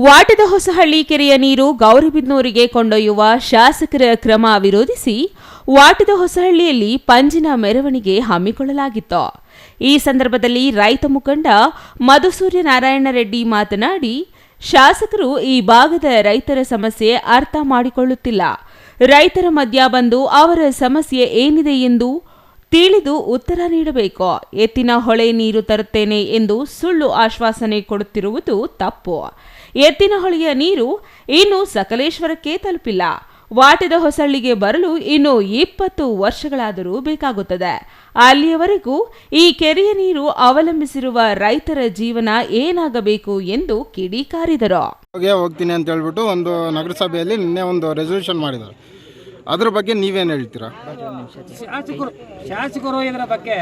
ವಾಟದ ಹೊಸಹಳ್ಳಿ ಕೆರೆಯ ನೀರು ಗೌರಿಬಿದನೂರಿಗೆ ಕೊಂಡೊಯ್ಯುವ ಶಾಸಕರ ಕ್ರಮ ವಿರೋಧಿಸಿ ವಾಟದ ಹೊಸಹಳ್ಳಿಯಲ್ಲಿ ಪಂಜಿನ ಮೆರವಣಿಗೆ ಹಮ್ಮಿಕೊಳ್ಳಲಾಗಿತ್ತು. ಈ ಸಂದರ್ಭದಲ್ಲಿ ರೈತ ಮುಖಂಡ ಮಧುಸೂರ್ಯ ನಾರಾಯಣ ರೆಡ್ಡಿ ಮಾತನಾಡಿ, ಶಾಸಕರು ಈ ಭಾಗದ ರೈತರ ಸಮಸ್ಯೆ ಅರ್ಥ ಮಾಡಿಕೊಳ್ಳುತ್ತಿಲ್ಲ. ರೈತರ ಮಧ್ಯ ಬಂದು ಅವರ ಸಮಸ್ಯೆ ಏನಿದೆ ಎಂದು ತಿಳಿದು ಉತ್ತರ ನೀಡಬೇಕು. ಎತ್ತಿನ ಹೊಳೆ ನೀರು ತರುತ್ತೇನೆ ಎಂದು ಸುಳ್ಳು ಆಶ್ವಾಸನೆ ಕೊಡುತ್ತಿರುವುದು ತಪ್ಪು. ಎತ್ತಿನ ಹೊಳೆಯ ನೀರು ಇನ್ನು ಸಕಲೇಶ್ವರಕ್ಕೆ ತಲುಪಿಲ್ಲ. ವಾಟದ ಹೊಸಳ್ಳಿಗೆ ಬರಲು ಇನ್ನು 20 ವರ್ಷಗಳಾದರೂ ಬೇಕಾಗುತ್ತದೆ. ಅಲ್ಲಿಯವರೆಗೂ ಈ ಕೆರೆಯ ನೀರು ಅವಲಂಬಿಸಿರುವ ರೈತರ ಜೀವನ ಏನಾಗಬೇಕು ಎಂದು ಕಿಡಿಕಾರಿದರು. ಹೋಗ್ತೀನಿ ಅಂತ ಹೇಳ್ಬಿಟ್ಟು ಒಂದು ನಗರಸಭೆಯಲ್ಲಿ ನಿನ್ನೆ ಒಂದು ರೆಸಲ್ಯೂಷನ್ ಮಾಡಿದ್ದಾರೆ. ಅದ್ರ ಬಗ್ಗೆ ನೀವೇನು ಹೇಳ್ತೀರಾ? ಶಾಸಕರು ಇದರ ಬಗ್ಗೆ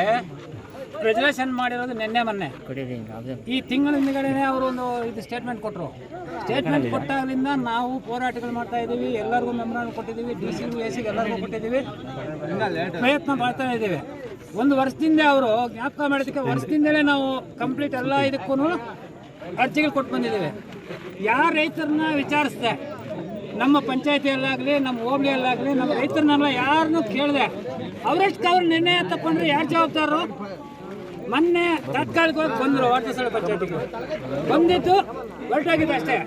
ರೆಸಲ್ಯೂಷನ್ ಮಾಡಿರೋದು ನಿನ್ನೆ ಮೊನ್ನೆ ಈ ತಿಂಗಳ ಹಿಂದುಗಡೆನೆ ಅವರು ಒಂದು ಇದು ಸ್ಟೇಟ್ಮೆಂಟ್ ಕೊಟ್ಟರು. ಸ್ಟೇಟ್ಮೆಂಟ್ ಕೊಟ್ಟಾಗಲಿಂದ ನಾವು ಹೋರಾಟಗಳು ಮಾಡ್ತಾ ಇದ್ದೀವಿ. ಎಲ್ಲರಿಗೂ ಮೆಮೊರಾಂಡಮ್ ಕೊಟ್ಟಿದ್ದೀವಿ, ಡಿಸಿಗೂ ಎಸಿಗೆ ಎಲ್ಲರಿಗೂ ಕೊಟ್ಟಿದ್ದೀವಿ, ಪ್ರಯತ್ನ ಮಾಡ್ತಾ ಇದ್ದೀವಿ. ಒಂದು ವರ್ಷದಿಂದ ಅವರು ಜ್ಞಾಪಕ ಮಾಡೋದಕ್ಕೆ ವರ್ಷದಿಂದಲೇ ನಾವು ಕಂಪ್ಲೀಟ್ ಎಲ್ಲ ಇದಕ್ಕೂ ಅರ್ಜಿಗಳು ಕೊಟ್ಟು ಬಂದಿದ್ದೀವಿ. ಯಾರು ರೈತರನ್ನ ವಿಚಾರಿಸಿದೆ, ನಮ್ಮ ಪಂಚಾಯತಿಯಲ್ಲಾಗಲಿ ನಮ್ಮ ಹೋಬಳಿಯಲ್ಲಾಗಲಿ ನಮ್ಮ ರೈತರನ್ನೆಲ್ಲ ಯಾರನ್ನೂ ಕೇಳಿದೆ. ಅವರಷ್ಟು ಅವ್ರು ನಿರ್ಣಯ ತಗೊಂಡ್ರೆ ಯಾರು ಜವಾಬ್ದಾರರು? ಮೊನ್ನೆ ತಾತ್ಕಾಲಿಕವಾಗಿ ಬಂದರು ವಾಟಸಳ್ಳಿ ಪಂಚಾಯತಿಗೆ ಬಂದಿದ್ದು ಹೊರಟಾಗಿದೆ ಅಷ್ಟೇ.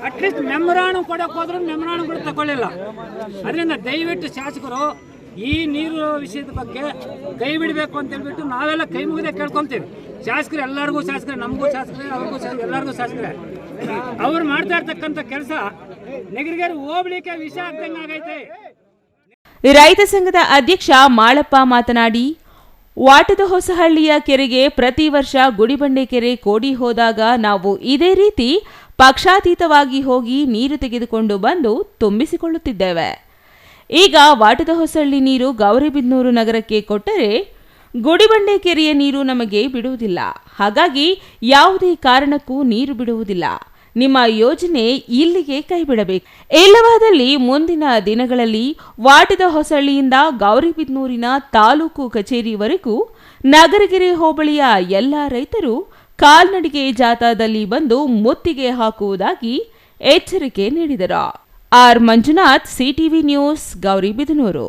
ಅಟ್ಲೀಸ್ಟ್ ಮೆಮೊರಾಂಡಮ್ ಕೊಡೋಕೆ ಹೋದ್ರೂ ಮೆಮೊರಾಂಡಮ್ ಕೂಡ ತಗೊಳ್ಳಿಲ್ಲ. ಅದರಿಂದ ದಯವಿಟ್ಟು ಶಾಸಕರು ಈ ನೀರು ವಿಷಯದ ಬಗ್ಗೆ ಕೈ ಬಿಡಬೇಕು ಅಂತ ಹೇಳ್ಬಿಟ್ಟು ನಾವೆಲ್ಲ ಕೈ ಮುಗಿದೆ ಕೇಳ್ಕೊತೀವಿ. ಶಾಸಕರು ಎಲ್ಲರಿಗೂ ಶಾಸಕರೇ, ನಮಗೂ ಶಾಸಕರೇ, ಅವ್ರಿಗೂ ಶಾಸಕರೇ, ಎಲ್ಲರಿಗೂ ಶಾಸಕರೇ. ಅವ್ರು ಮಾಡ್ತಾ ಇರ್ತಕ್ಕಂಥ ಕೆಲಸ ನಗರಿಗರು ಹೋಗ್ಲಿಕ್ಕೆ ವಿಷ ಆಗ್ದಂಗೆ ಆಗೈತೆ. ರೈತ ಸಂಘದ ಅಧ್ಯಕ್ಷ ಮಾಳಪ್ಪ ಮಾತನಾಡಿ, ವಾಟದ ಹೊಸಹಳ್ಳಿಯ ಕೆರೆಗೆ ಪ್ರತಿ ವರ್ಷ ಗುಡಿಬಂಡೆ ಕೆರೆ ಕೋಡಿ ಹೋದಾಗ ನಾವು ಇದೇ ರೀತಿ ಪಕ್ಷಾತೀತವಾಗಿ ಹೋಗಿ ನೀರು ತೆಗೆದುಕೊಂಡು ಬಂದು ತುಂಬಿಸಿಕೊಳ್ಳುತ್ತಿದ್ದೇವೆ. ಈಗ ವಾಟದ ಹೊಸಹಳ್ಳಿ ನೀರು ಗೌರಿಬಿದನೂರು ನಗರಕ್ಕೆ ಕೊಟ್ಟರೆ ಗುಡಿಬಂಡೆ ಕೆರೆಯ ನೀರು ನಮಗೆ ಬಿಡುವುದಿಲ್ಲ. ಹಾಗಾಗಿ ಯಾವುದೇ ಕಾರಣಕ್ಕೂ ನೀರು ಬಿಡುವುದಿಲ್ಲ. ನಿಮ್ಮ ಯೋಜನೆ ಇಲ್ಲಿಗೆ ಕೈಬಿಡಬೇಕು. ಇಲ್ಲವಾದಲ್ಲಿ ಮುಂದಿನ ದಿನಗಳಲ್ಲಿ ವಾಟದ ಹೊಸಳ್ಳಿಯಿಂದ ಗೌರಿಬಿದನೂರಿನ ತಾಲೂಕು ಕಚೇರಿವರೆಗೂ ನಗರಗೆರೆ ಹೋಬಳಿಯ ಎಲ್ಲ ರೈತರು ಕಾಲ್ನಡಿಗೆ ಜಾಥಾದಲ್ಲಿ ಬಂದು ಮುತ್ತಿಗೆ ಹಾಕುವುದಾಗಿ ಎಚ್ಚರಿಕೆ ನೀಡಿದರು. R Manjunath, CTV news, Gauribidanur.